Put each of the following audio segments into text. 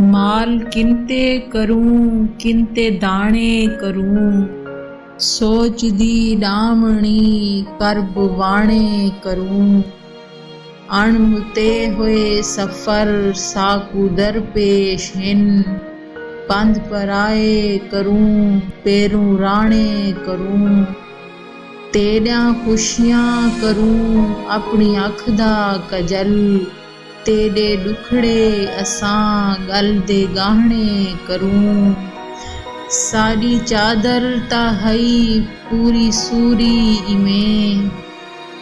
माल किनते करूं किनते दाणे करूं, सोच दी डामणी करब वाणे करूं। अणमुते हुए सफर साकू दरपेश हिन, पंध पराए करूं पेरूं राणे करूं। तेरियां खुशियां करूं अपनी अख दा कजल, तेरे दुखड़े असां गल दे गाहणे करूं। साडी चादर ता हई पूरी सूरी इमें,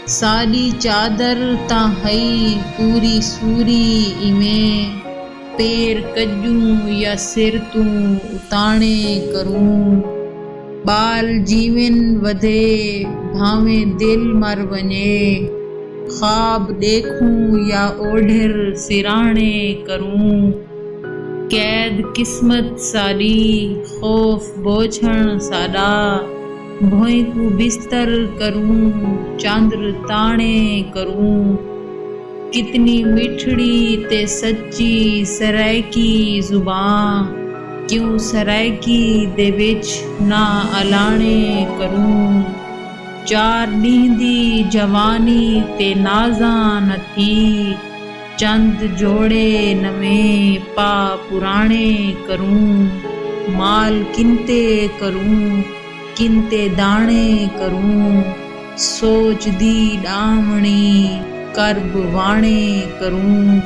साडी चादर ता हई पूरी सूरी इमें। पैर कजूं या सिर तू उताणे करूं, बाल जीवन वधे भावें दिल मर वञे। ख्वाब देखूं या ओढ़िर सिराणे करूं, कैद किस्मत साडी खौफ बोझण साडा। भोंयकू बिस्तर करूं चांद्र ताणे करूं, कितनी मिठड़ी ते सच्ची सरायकी जुबां। क्यों सरायकी दे विच ना अलाणे करूं, चार ॾींहं दी जवानी ते नाज़ां न थी। चंद जोड़े नवें पा पुराणे करूं, माल किनते करूं किनते दाणे करूं। सोच दी डामणी करब वाणे करूं।